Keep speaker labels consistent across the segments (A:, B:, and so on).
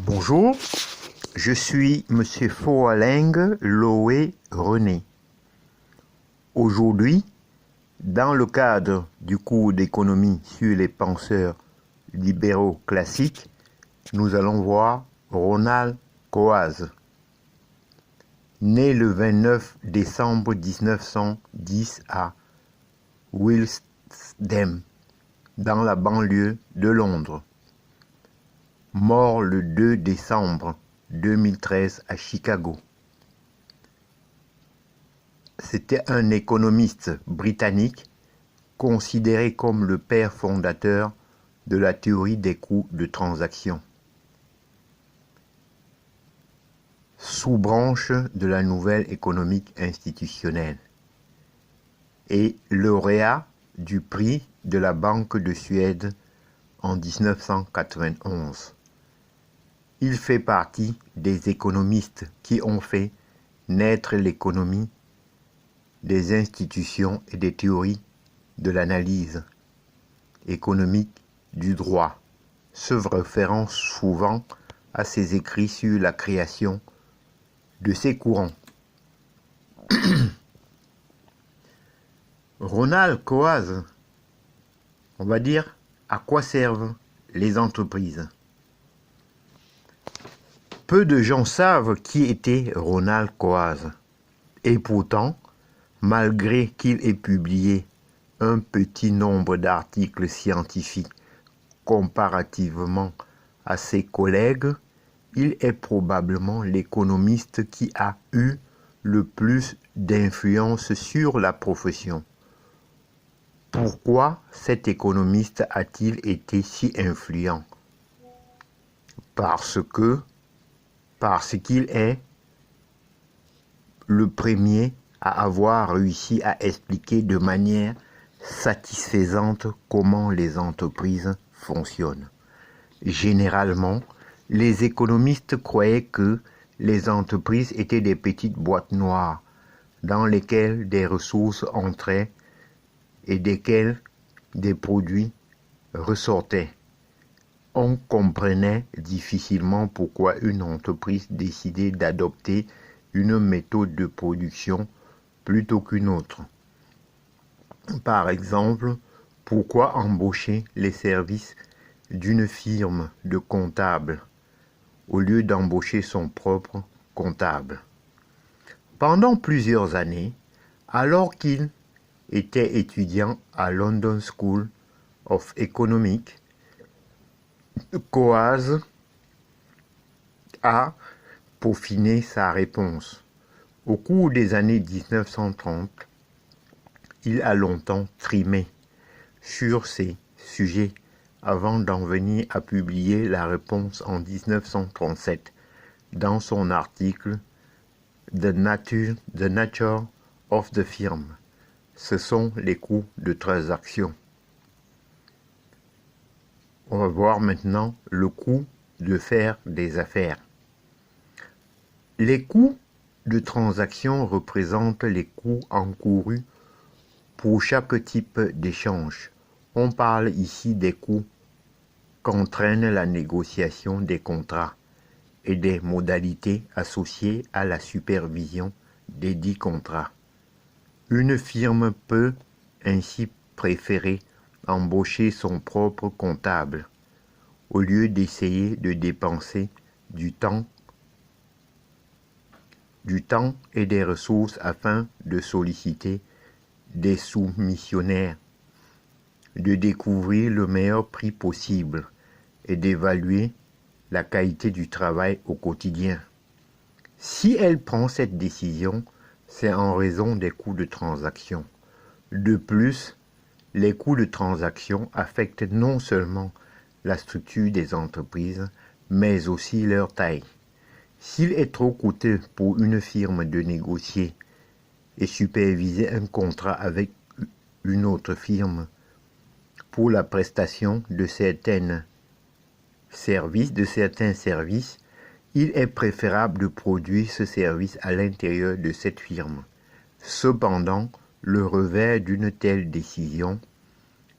A: Bonjour, je suis Monsieur Foaleng Loé René. Aujourd'hui, dans le cadre du cours d'économie sur les penseurs libéraux classiques, nous allons voir Ronald Coase. Né le 29 décembre 1910 à Willesden, dans la banlieue de Londres. Mort le 2 décembre 2013 à Chicago. C'était un économiste britannique considéré comme le père fondateur de la théorie des coûts de transaction, sous-branche de la nouvelle économique institutionnelle, et lauréat du prix de la Banque de Suède en 1991. Il fait partie des économistes qui ont fait naître l'économie, des institutions et des théories de l'analyse économique du droit, se référant souvent à ses écrits sur la création de ces courants. Ronald Coase, on va dire, à quoi servent les entreprises? Peu de gens savent qui était Ronald Coase, et pourtant, malgré qu'il ait publié un petit nombre d'articles scientifiques comparativement à ses collègues, il est probablement l'économiste qui a eu le plus d'influence sur la profession. Pourquoi cet économiste a-t-il été si influent? Parce qu'il est le premier à avoir réussi à expliquer de manière satisfaisante comment les entreprises fonctionnent. Généralement, les économistes croyaient que les entreprises étaient des petites boîtes noires dans lesquelles des ressources entraient et desquelles des produits ressortaient. On comprenait difficilement pourquoi une entreprise décidait d'adopter une méthode de production plutôt qu'une autre. Par exemple, pourquoi embaucher les services d'une firme de comptable au lieu d'embaucher son propre comptable? Pendant plusieurs années, alors qu'il était étudiant à London School of Economics, Coase a peaufiné sa réponse. Au cours des années 1930, il a longtemps trimé sur ces sujets avant d'en venir à publier la réponse en 1937 dans son article The Nature of the Firm. Ce sont les coûts de transaction. On va voir maintenant le coût de faire des affaires. Les coûts de transaction représentent les coûts encourus pour chaque type d'échange. On parle ici des coûts qu'entraîne la négociation des contrats et des modalités associées à la supervision des dits contrats. Une firme peut ainsi préférer embaucher son propre comptable au lieu d'essayer de dépenser du temps et des ressources afin de solliciter des soumissionnaires, de découvrir le meilleur prix possible et d'évaluer la qualité du travail au quotidien. Si elle prend cette décision, c'est en raison des coûts de transaction. De plus, les coûts de transaction affectent non seulement la structure des entreprises, mais aussi leur taille. S'il est trop coûteux pour une firme de négocier et superviser un contrat avec une autre firme pour la prestation de certains services, il est préférable de produire ce service à l'intérieur de cette firme. Cependant, le revers d'une telle décision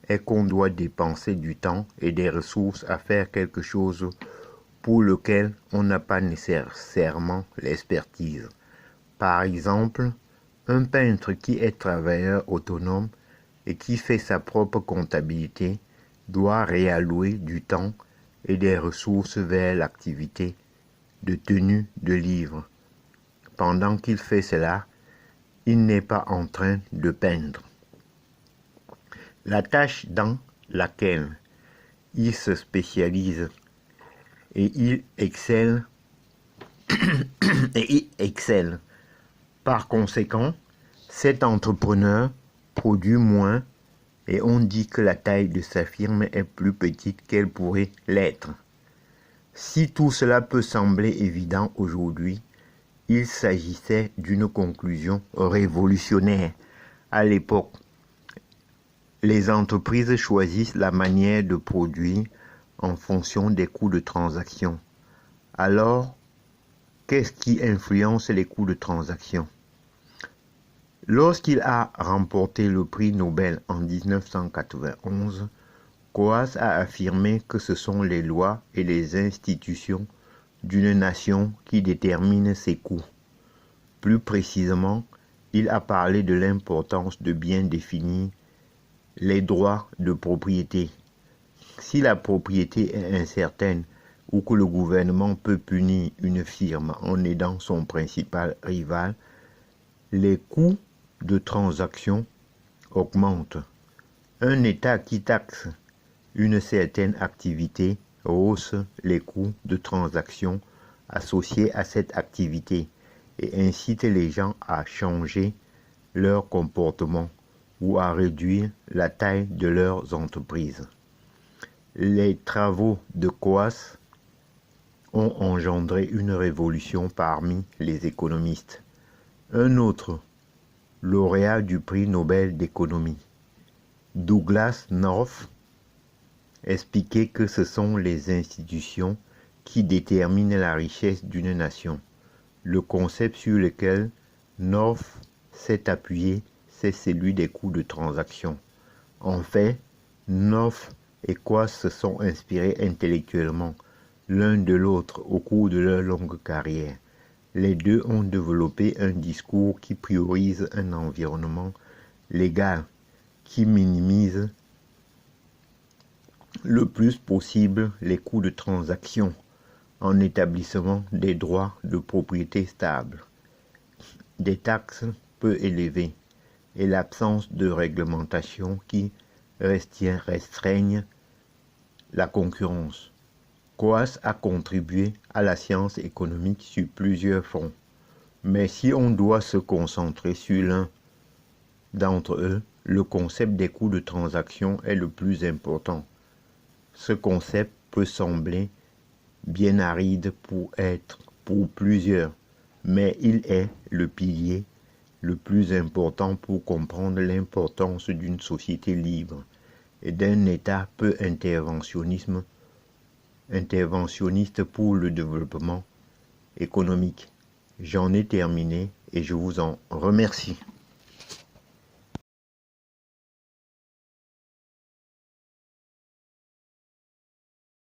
A: est qu'on doit dépenser du temps et des ressources à faire quelque chose pour lequel on n'a pas nécessairement l'expertise. Par exemple, un peintre qui est travailleur autonome et qui fait sa propre comptabilité doit réallouer du temps et des ressources vers l'activité de tenue de livres. Pendant qu'il fait cela, il n'est pas en train de peindre. La tâche dans laquelle il se spécialise et il excelle. Par conséquent, cet entrepreneur produit moins et on dit que la taille de sa firme est plus petite qu'elle pourrait l'être. Si tout cela peut sembler évident aujourd'hui, il s'agissait d'une conclusion révolutionnaire. À l'époque, les entreprises choisissent la manière de produire en fonction des coûts de transaction. Alors, qu'est-ce qui influence les coûts de transaction? Lorsqu'il a remporté le prix Nobel en 1991, Coase a affirmé que ce sont les lois et les institutions d'une nation qui déterminent ses coûts. Plus précisément, il a parlé de l'importance de bien définir les droits de propriété. Si la propriété est incertaine ou que le gouvernement peut punir une firme en aidant son principal rival, les coûts de transaction augmentent. Un État qui taxe une certaine activité hausse les coûts de transaction associés à cette activité et incite les gens à changer leur comportement ou à réduire la taille de leurs entreprises. Les travaux de Coase ont engendré une révolution parmi les économistes. Un autre, lauréat du prix Nobel d'économie, Douglas North, expliquait que ce sont les institutions qui déterminent la richesse d'une nation. Le concept sur lequel North s'est appuyé, c'est celui des coûts de transaction. En fait, North et Coase se sont inspirés intellectuellement l'un de l'autre au cours de leur longue carrière. Les deux ont développé un discours qui priorise un environnement légal qui minimise le plus possible les coûts de transaction en établissant des droits de propriété stables, des taxes peu élevées et l'absence de réglementation qui restreignent la concurrence. Coase a contribué à la science économique sur plusieurs fronts, mais si on doit se concentrer sur l'un d'entre eux, le concept des coûts de transaction est le plus important. Ce concept peut sembler bien aride pour plusieurs, mais il est le pilier le plus important pour comprendre l'importance d'une société libre et d'un État peu interventionniste pour le développement économique. J'en ai terminé et je vous en remercie.